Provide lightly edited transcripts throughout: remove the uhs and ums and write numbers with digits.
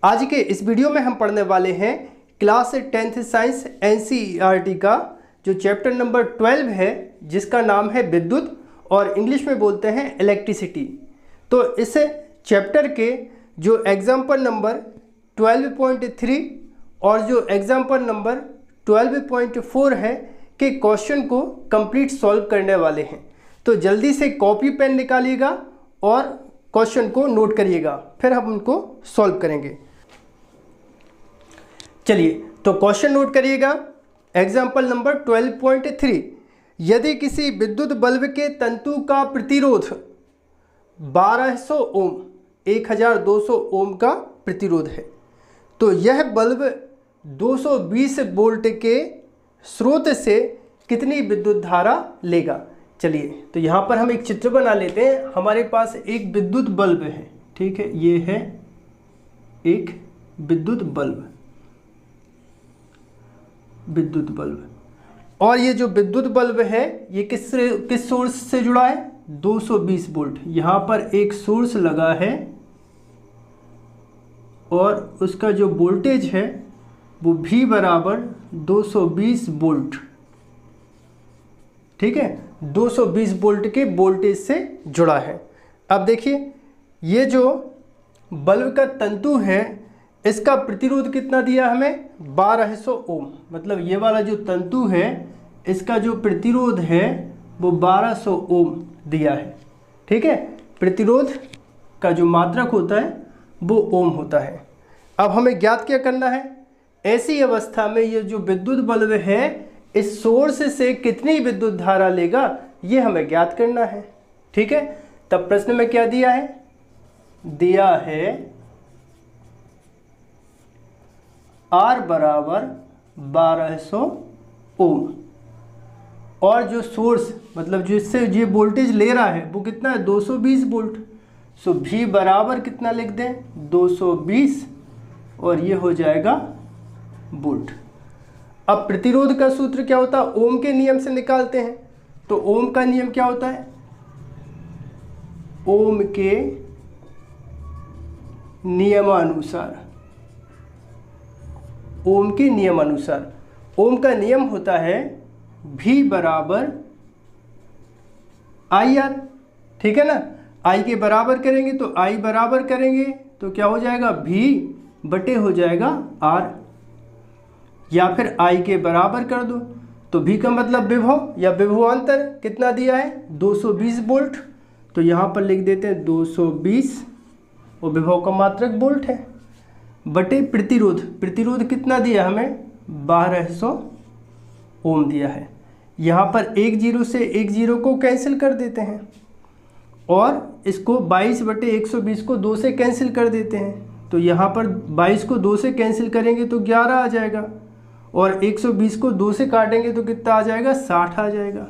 आज के इस वीडियो में हम पढ़ने वाले हैं क्लास 10th साइंस NCERT का जो चैप्टर नंबर 12 है, जिसका नाम है विद्युत और इंग्लिश में बोलते हैं इलेक्ट्रिसिटी। तो इस चैप्टर के जो एग्जाम्पल नंबर 12.3 और जो एग्जाम्पल नंबर 12.4 है के क्वेश्चन को कंप्लीट सॉल्व करने वाले हैं। तो जल्दी से कॉपी पेन निकालिएगा और क्वेश्चन को नोट करिएगा, फिर हम उनको सॉल्व करेंगे। चलिए तो क्वेश्चन नोट करिएगा। एग्जाम्पल नंबर 12.3, यदि किसी विद्युत बल्ब के तंतु का प्रतिरोध 1200 ओम 1200 ओम का प्रतिरोध है, तो यह बल्ब 220 वोल्ट के स्रोत से कितनी विद्युत धारा लेगा। चलिए तो यहाँ पर हम एक चित्र बना लेते हैं। हमारे पास एक विद्युत बल्ब है, ठीक है, ये है एक विद्युत बल्ब और ये जो विद्युत बल्ब है ये किस सोर्स से जुड़ा है, 220 वोल्ट। यहाँ पर एक सोर्स लगा है और उसका जो वोल्टेज है वो V बराबर 220 वोल्ट, ठीक है, 220 वोल्ट के वोल्टेज से जुड़ा है। अब देखिए ये जो बल्ब का तंतु है इसका प्रतिरोध कितना दिया हमें, 1200 ओम। मतलब ये वाला जो तंतु है इसका जो प्रतिरोध है वो 1200 ओम दिया है, ठीक है। प्रतिरोध का जो मात्रक होता है वो ओम होता है। अब हमें ज्ञात क्या करना है, ऐसी अवस्था में ये जो विद्युत बल्ब है इस सोर्स से कितनी विद्युत धारा लेगा ये हमें ज्ञात करना है, ठीक है। तब प्रश्न में क्या दिया है, दिया है R बराबर 1200 ओम और जो सोर्स मतलब जिससे ये वोल्टेज ले रहा है वो कितना है, 220 वोल्ट। सो V बराबर कितना लिख दें, 220 और ये हो जाएगा वोल्ट। अब प्रतिरोध का सूत्र क्या होता है, ओम के नियम से निकालते हैं। तो ओम का नियम क्या होता है, ओम के नियमानुसार, ओम के नियमानुसार ओम का नियम होता है V बराबर IR, ठीक है ना। I के बराबर करेंगे तो I बराबर करेंगे तो क्या हो जाएगा, V बटे हो जाएगा R, या फिर I के बराबर कर दो तो V का मतलब विभव या विभवांतर कितना दिया है, 220 वोल्ट। तो यहाँ पर लिख देते हैं 220 और विभव का मात्रक वोल्ट है, बटे प्रतिरोध, प्रतिरोध कितना दिया हमें, 1200 ओम दिया है। यहाँ पर एक जीरो से एक जीरो को कैंसिल कर देते हैं और इसको 22 बटे 120 को 2 से कैंसिल कर देते हैं। तो यहाँ पर 22 को 2 से कैंसिल करेंगे तो 11 आ जाएगा और 120 को 2 से काटेंगे तो कितना आ जाएगा, 60 आ जाएगा।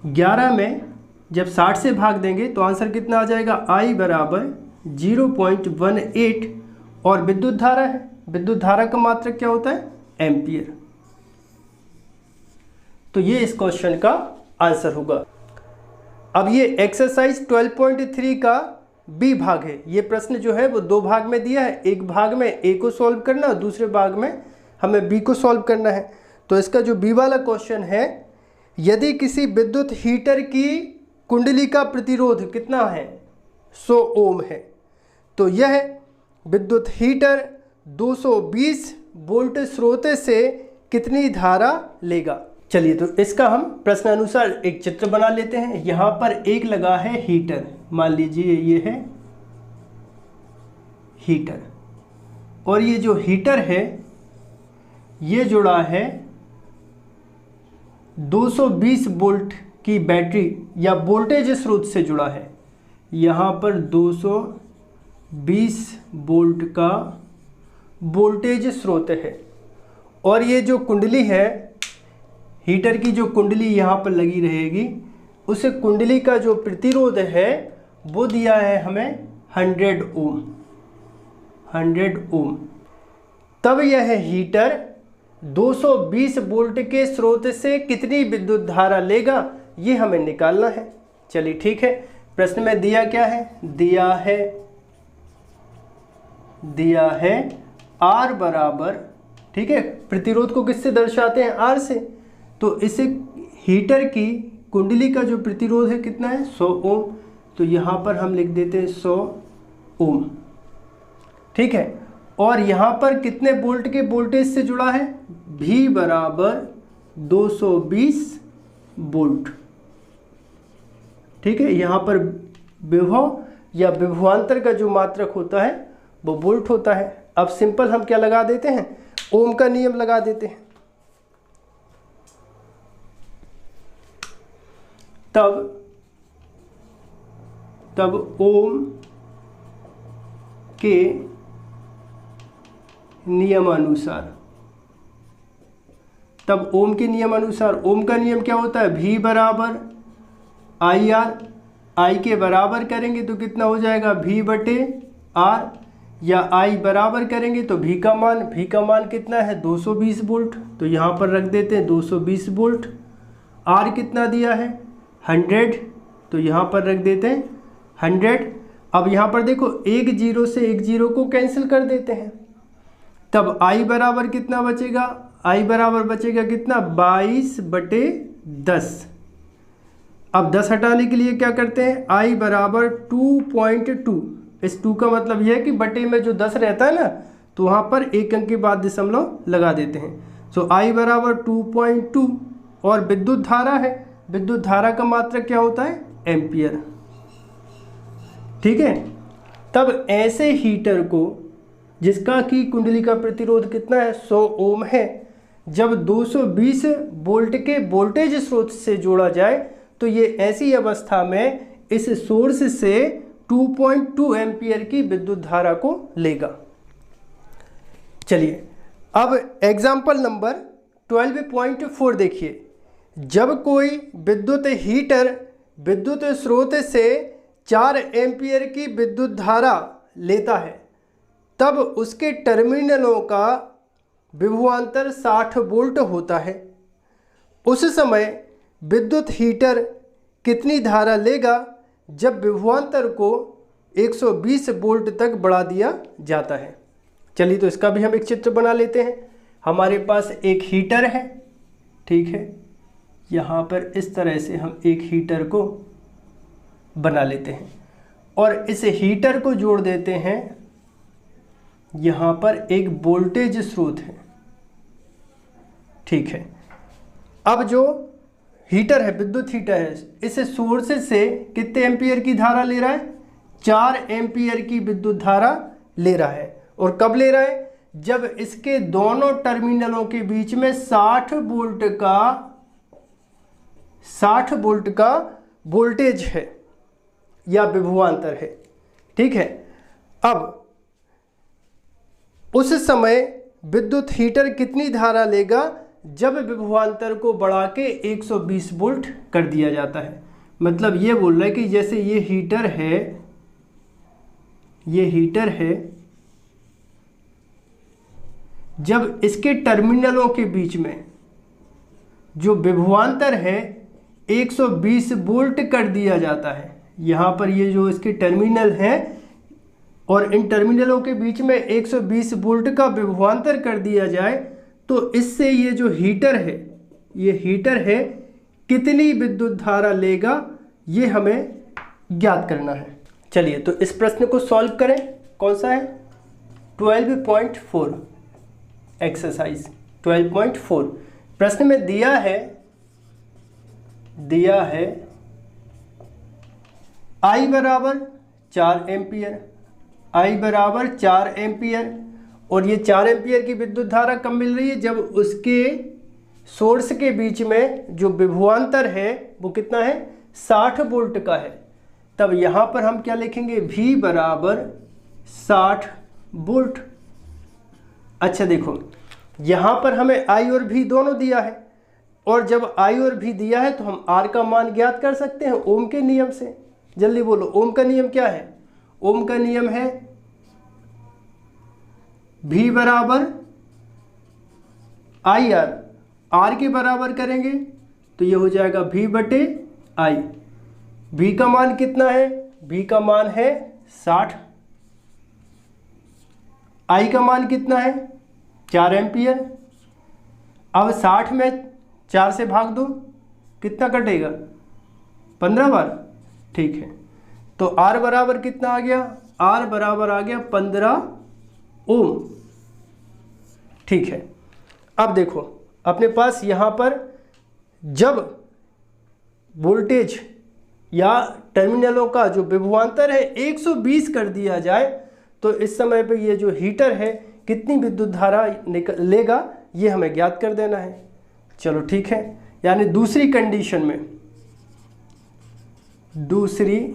11 में जब 60 से भाग देंगे तो आंसर कितना आ जाएगा, I बराबर 0.18 और विद्युत धारा है, विद्युत धारा का मात्रक क्या होता है, एम्पियर। तो ये इस क्वेश्चन का आंसर होगा। अब ये एक्सरसाइज 12.3 का बी भाग है। ये प्रश्न जो है वो दो भाग में दिया है, एक भाग में ए को सॉल्व करना और दूसरे भाग में हमें बी को सॉल्व करना है। तो इसका जो बी वाला क्वेश्चन है, यदि किसी विद्युत हीटर की कुंडली का प्रतिरोध कितना है, 100 ओम है, तो यह विद्युत हीटर 220 वोल्ट स्रोत से कितनी धारा लेगा। चलिए तो इसका हम प्रश्न अनुसार एक चित्र बना लेते हैं। यहाँ पर एक लगा है हीटर, मान लीजिए ये है हीटर और ये जो हीटर है ये जुड़ा है 220 वोल्ट की बैटरी या वोल्टेज स्रोत से जुड़ा है। यहाँ पर 220 वोल्ट का वोल्टेज स्रोत है और ये जो कुंडली है, हीटर की जो कुंडली यहाँ पर लगी रहेगी, उस कुंडली का जो प्रतिरोध है वो दिया है हमें 100 ओम, 100 ओम। तब यह हीटर 220 वोल्ट के स्रोत से कितनी विद्युत धारा लेगा ये हमें निकालना है। चलिए ठीक है, प्रश्न में दिया क्या है, दिया है दिया है R बराबर, ठीक है, प्रतिरोध को किससे दर्शाते हैं? R से। तो इसे हीटर की कुंडली का जो प्रतिरोध है कितना है? 100 ओम। तो यहाँ पर हम लिख देते हैं 100 ओम, ठीक है। और यहाँ पर कितने वोल्ट के वोल्टेज से जुड़ा है? V बराबर 220 वोल्ट, ठीक है। यहाँ पर विभव या विभवांतर का जो मात्रक होता है वो वोल्ट होता है। अब सिंपल हम क्या लगा देते हैं? ओम का नियम लगा देते हैं। तब ओम के नियमानुसार, तब ओम के नियमानुसार, ओम का नियम क्या होता है? V बराबर आई आर, आई के बराबर करेंगे तो कितना हो जाएगा? V बटे आर, या आई बराबर करेंगे तो V का मान कितना है? 220 वोल्ट। तो यहाँ पर रख देते हैं 220 वोल्ट। आर कितना दिया है? 100, तो यहाँ पर रख देते हैं 100। अब यहाँ पर देखो, एक जीरो से एक जीरो को कैंसिल कर देते हैं। तब आई बराबर कितना बचेगा? आई बराबर बचेगा कितना? 22 बटे 10। अब 10 हटाने के लिए क्या करते हैं? आई बराबर 2.2। इस 2 का मतलब यह है कि बटे में जो 10 रहता है ना, तो वहाँ पर एक अंक के बाद दशमलव लगा देते हैं। सो आई बराबर 2.2। और विद्युत धारा है, विद्युत धारा का मात्रक क्या होता है? एम्पियर, ठीक है। तब ऐसे हीटर को जिसका कि कुंडली का प्रतिरोध कितना है? 100 ओम है, जब 220 वोल्ट के वोल्टेज स्रोत से जोड़ा जाए तो ये ऐसी अवस्था में इस सोर्स से 2.2 एम्पियर की विद्युत धारा को लेगा। चलिए अब एग्जाम्पल नंबर 12.4 देखिए। जब कोई विद्युत हीटर विद्युत स्रोत से 4 एम्पियर की विद्युत धारा लेता है, तब उसके टर्मिनलों का विभवांतर 60 वोल्ट होता है। उस समय विद्युत हीटर कितनी धारा लेगा जब विभवांतर को 120 वोल्ट तक बढ़ा दिया जाता है? चलिए तो इसका भी हम एक चित्र बना लेते हैं। हमारे पास एक हीटर है, ठीक है। यहाँ पर इस तरह से हम एक हीटर को बना लेते हैं और इस हीटर को जोड़ देते हैं। यहाँ पर एक वोल्टेज स्रोत है, ठीक है। अब जो हीटर है, विद्युत हीटर है, इस सोर्स से कितने एम्पियर की धारा ले रहा है? 4 एम्पियर की विद्युत धारा ले रहा है। और कब ले रहा है? जब इसके दोनों टर्मिनलों के बीच में 60 वोल्ट का वोल्टेज है या विभवांतर है, ठीक है। अब उस समय विद्युत हीटर कितनी धारा लेगा जब विभवांतर को बढ़ा के 120 वोल्ट कर दिया जाता है? मतलब ये बोल रहा है कि जैसे ये हीटर है, जब इसके टर्मिनलों के बीच में जो विभवांतर है 120 वोल्ट कर दिया जाता है। यहाँ पर ये जो इसके टर्मिनल हैं और इन टर्मिनलों के बीच में 120 वोल्ट का विभवांतर कर दिया जाए तो इससे ये जो हीटर है कितनी विद्युत धारा लेगा, ये हमें ज्ञात करना है। चलिए तो इस प्रश्न को सॉल्व करें। कौन सा है? 12.4 एक्सरसाइज 12.4। प्रश्न में दिया है I बराबर 4 एम्पियर, I बराबर 4 एम्पियर, और ये 4 एम्पियर की विद्युत धारा कब मिल रही है? जब उसके सोर्स के बीच में जो विभवांतर है वो कितना है? 60 वोल्ट का है। तब यहाँ पर हम क्या लिखेंगे? V बराबर 60 वोल्ट। अच्छा देखो, यहाँ पर हमें I और V दोनों दिया है, और जब I और V दिया है तो हम R का मान ज्ञात कर सकते हैं ओम के नियम से। जल्दी बोलो, ओम का नियम क्या है? ओम का नियम है V बराबर आई आर, आर के बराबर करेंगे तो ये हो जाएगा V बटे आई। V का मान कितना है? V का मान है 60, आई का मान कितना है 4 एम्पियर। अब 60 में 4 से भाग दो, कितना कटेगा 15 बार। ठीक है, तो आर बराबर कितना आ गया, आर बराबर आ गया 15 ओम। ठीक है, अब देखो अपने पास यहाँ पर जब वोल्टेज या टर्मिनलों का जो विभवांतर है 120 कर दिया जाए तो इस समय पे ये जो हीटर है कितनी विद्युत धारा लेगा ये हमें ज्ञात कर देना है। चलो ठीक है, यानी दूसरी कंडीशन में, दूसरी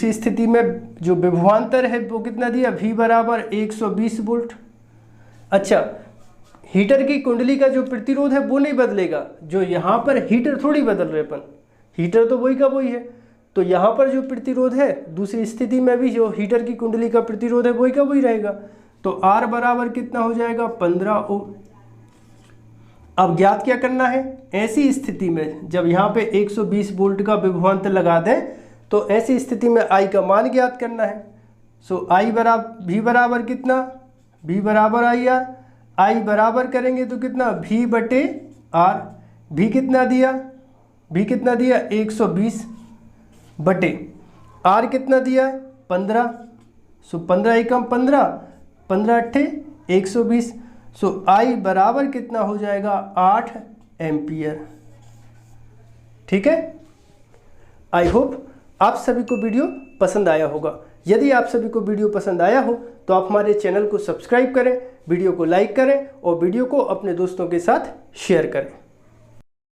स्थिति में जो विभवांतर है वो कितना दिया, V बराबर 120 वोल्ट। अच्छा, हीटर की कुंडली का जो प्रतिरोध है वो नहीं बदलेगा, जो यहाँ पर हीटर थोड़ी बदल रहे अपन, हीटर तो वही का वही है। तो यहाँ पर जो प्रतिरोध है दूसरी स्थिति में भी जो हीटर की कुंडली का प्रतिरोध है वही का वही रहेगा। तो R बराबर कितना हो जाएगा 15 ओम। अब ज्ञात क्या करना है, ऐसी स्थिति में जब यहाँ पे 120 वोल्ट का विभवांतर लगा दें तो ऐसी स्थिति में I का मान ज्ञात करना है। सो I बराबर V बराबर कितना, V बराबर IR, I बराबर करेंगे तो कितना V बटे R। V कितना दिया, V कितना दिया 120 बटे R कितना दिया 15। सो 15 एकम 15, 15 अट्ठे 120। सो I बराबर कितना हो जाएगा 8 एम्पियर। ठीक है, आई होप आप सभी को वीडियो पसंद आया होगा। यदि आप सभी को वीडियो पसंद आया हो तो आप हमारे चैनल को सब्सक्राइब करें, वीडियो को लाइक करें और वीडियो को अपने दोस्तों के साथ शेयर करें।